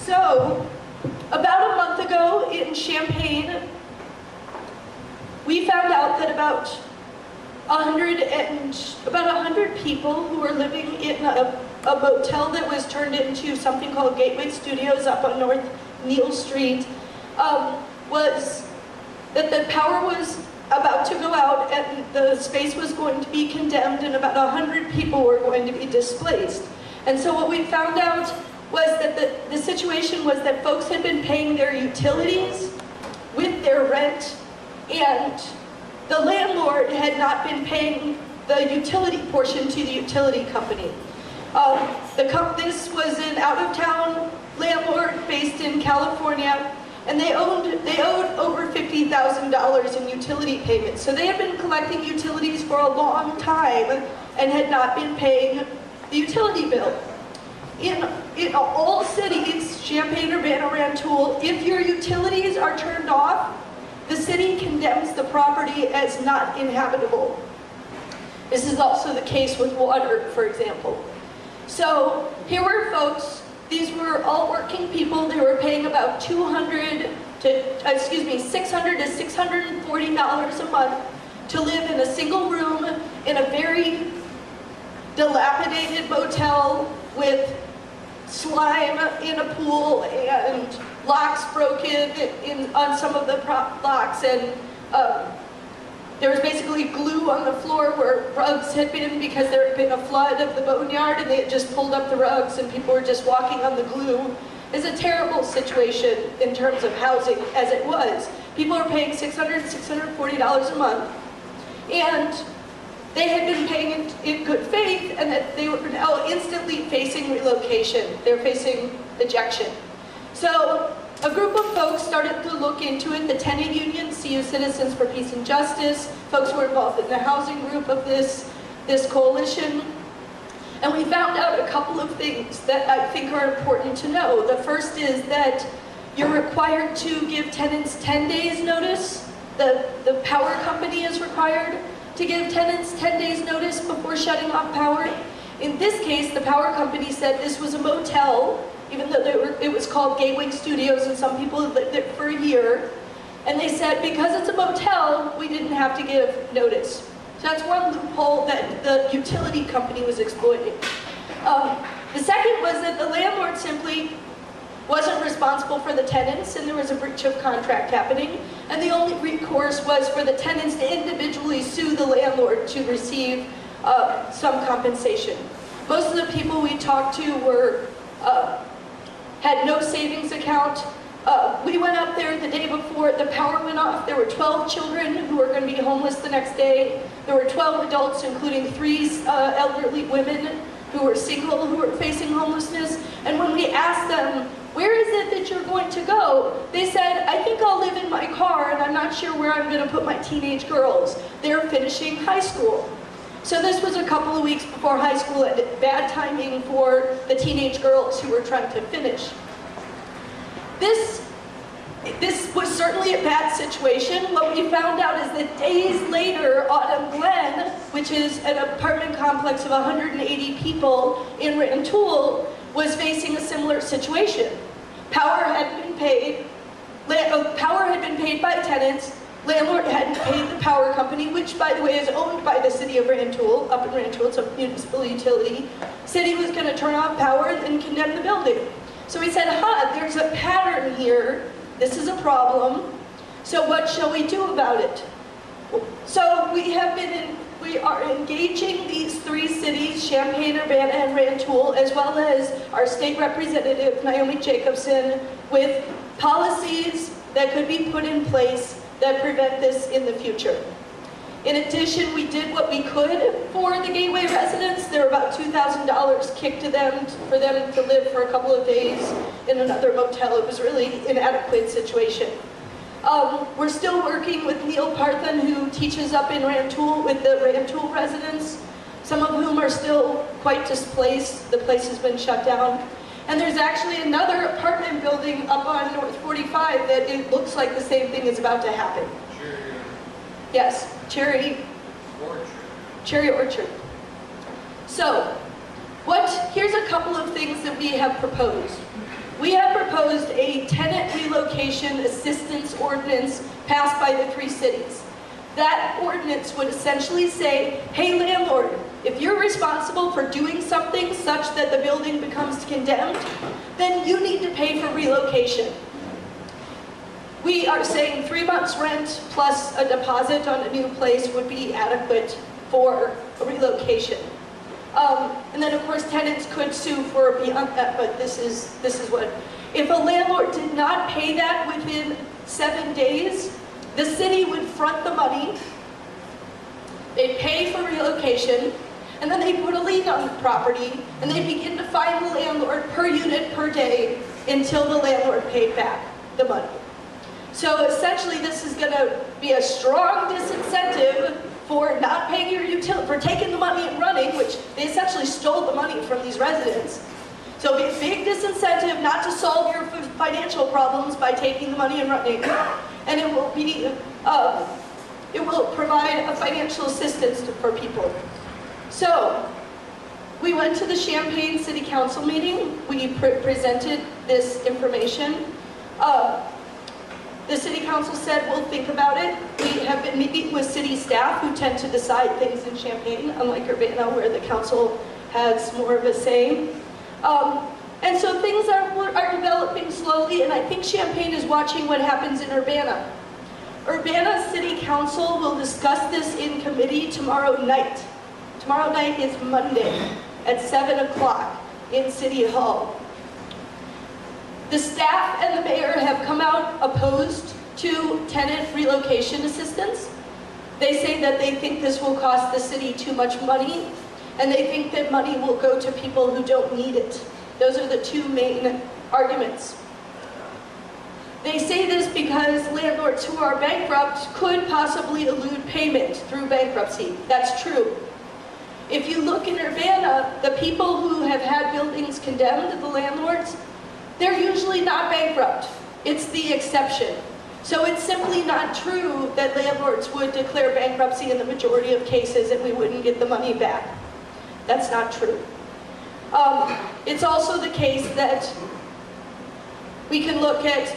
So, about a month ago in Champaign, we found out that about 100 people who were living in a motel that was turned into something called Gateway Studios up on North Neal Street, was that the power was about to go out and the space was going to be condemned and about 100 people were going to be displaced. And so what we found out was that the situation was that folks had been paying their utilities with their rent, and the landlord had not been paying the utility portion to the utility company. This was an out-of-town landlord based in California, and they owed over $50,000 in utility payments. So they had been collecting utilities for a long time and had not been paying the utility bill. In all cities, Champaign, Urbana, Rantoul, if your utilities are turned off, the city condemns the property as not inhabitable. This is also the case with water, for example. So here were folks, these were all working people, they were paying about $600 to $640 a month to live in a single room in a very dilapidated motel with slime in a pool and locks broken on some of the locks, and there was basically glue on the floor where rugs had been because there had been a flood of the boneyard and they had just pulled up the rugs and people were just walking on the glue. It's a terrible situation in terms of housing as it was. People are paying $600, $640 a month, and they had been paying in good faith, and that they were now instantly facing relocation. They're facing ejection. So a group of folks started to look into it. The tenant union, CU Citizens for Peace and Justice, folks were involved in the housing group of this coalition. And we found out a couple of things that I think are important to know. The first is that you're required to give tenants 10 days notice. The power company is required to give tenants 10 days notice before shutting off power. In this case, the power company said this was a motel, even though it was called Gateway Studios and some people had lived there for a year. And they said because it's a motel, we didn't have to give notice. So that's one loophole that the utility company was exploiting. The second was that the landlord simply wasn't responsible for the tenants, and there was a breach of contract happening, and the only recourse was for the tenants to individually sue the landlord to receive some compensation. Most of the people we talked to were had no savings account. We went up there the day before the power went off. There were 12 children who were going to be homeless the next day. There were 12 adults, including 3 elderly women who were single, who were facing homelessness. And when we asked them, where is it that you're going to go? They said, I think I'll live in my car, and I'm not sure where I'm going to put my teenage girls. They're finishing high school. So this was a couple of weeks before high school, and bad timing for the teenage girls who were trying to finish. This was certainly a bad situation. What we found out is that days later, Autumn Glen, which is an apartment complex of 180 people in Rantoul, was facing a similar situation. Power had been paid by tenants. Landlord hadn't paid the power company, which, by the way, is owned by the city of Rantoul, up in Rantoul. It's a municipal utility. City was going to turn off power and condemn the building. So we said, there's a pattern here. This is a problem. So what shall we do about it? So we are engaging these 3 cities, Champaign, Urbana, and Rantoul, as well as our state representative, Naomi Jacobson, with policies that could be put in place that prevent this in the future. In addition, we did what we could for the Gateway residents. There were about $2,000 kicked to them for them to live for a couple of days in another motel. It was really an inadequate situation. We're still working with Neil Parthen, who teaches up in Rantoul with the Rantoul residents, some of whom are still quite displaced. The place has been shut down. And there's actually another apartment building up on North 45 that it looks like the same thing is about to happen. Yes, Cherry Orchard. So, here's a couple of things that we have proposed. We have proposed proposed a tenant relocation assistance ordinance passed by the 3 cities. That ordinance would essentially say, hey landlord, if you're responsible for doing something such that the building becomes condemned, then you need to pay for relocation. We are saying 3 months rent plus a deposit on a new place would be adequate for a relocation. And then of course tenants could sue for beyond that, but this is what. If a landlord did not pay that within 7 days, the city would front the money, they'd pay for relocation, and then they'd put a lien on the property, and they'd begin to fine the landlord per unit per day until the landlord paid back the money. So essentially this is going to be a strong disincentive for not paying your utility, for taking the money and running, which they essentially stole the money from these residents. So it'll be a big disincentive not to solve your financial problems by taking the money and running. And it will be, it will provide a financial assistance for people. So we went to the Champaign City Council meeting. We presented this information. The City Council said, we'll think about it. We have been meeting with city staff who tend to decide things in Champaign, unlike Urbana, where the council has more of a say. And so things are developing slowly, and I think Champaign is watching what happens in Urbana. Urbana City Council will discuss this in committee tomorrow night. Tomorrow night is Monday at 7 o'clock in City Hall. The staff and the mayor have come out opposed to tenant relocation assistance. They say that they think this will cost the city too much money, and they think that money will go to people who don't need it. Those are the 2 main arguments. They say this because landlords who are bankrupt could possibly elude payment through bankruptcy. That's true. If you look in Urbana, the people who have had buildings condemned, the landlords, they're usually not bankrupt. It's the exception. So it's simply not true that landlords would declare bankruptcy in the majority of cases and we wouldn't get the money back. That's not true. It's also the case that we can look at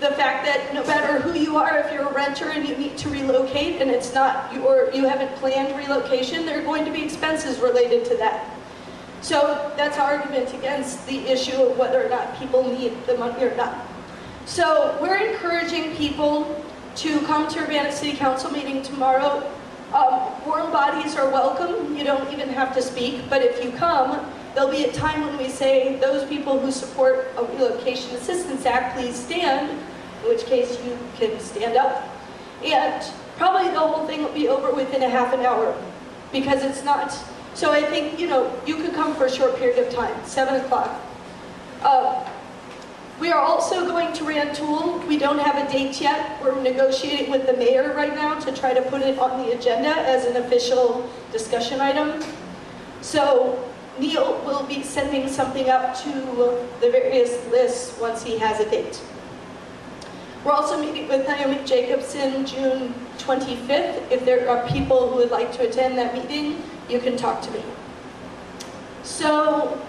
the fact that no matter who you are, if you're a renter and you need to relocate and it's not you haven't planned relocation, there are going to be expenses related to that. So that's our argument against the issue of whether or not people need the money or not. So we're encouraging people to come to Urbana City Council meeting tomorrow. Warm bodies are welcome. You don't even have to speak, but if you come, there'll be a time when we say, those people who support a Relocation Assistance Act, please stand, in which case you can stand up. And probably the whole thing will be over within a half an hour, because it's not. So I think, you could come for a short period of time, 7 o'clock. We are also going to Rantoul. We don't have a date yet. We're negotiating with the mayor right now to try to put it on the agenda as an official discussion item. So Neil will be sending something up to the various lists once he has a date. We're also meeting with Naomi Jacobson June 25th. If there are people who would like to attend that meeting, you can talk to me. So,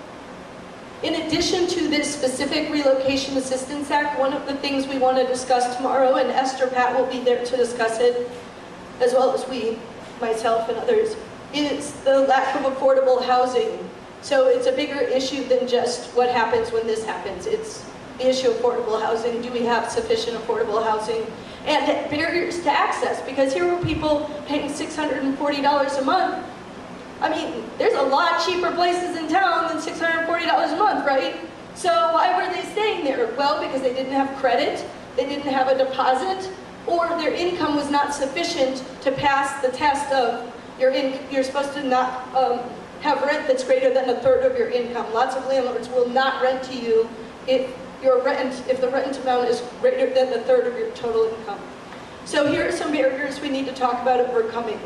in addition to this specific Relocation Assistance Act, one of the things we want to discuss tomorrow, and Esther Pat will be there to discuss it, as well as myself and others, is the lack of affordable housing. So it's a bigger issue than just what happens when this happens. It's the issue of affordable housing. Do we have sufficient affordable housing? And barriers to access, because here were people paying $640 a month. I mean, there's a lot cheaper places in town than $640 a month, right? So why were they staying there? Well, because they didn't have credit, they didn't have a deposit, or their income was not sufficient to pass the test of you're supposed to not have rent that's greater than a third of your income. Lots of landlords will not rent to you if the rent amount is greater than a third of your total income. So here are some barriers we need to talk about overcoming.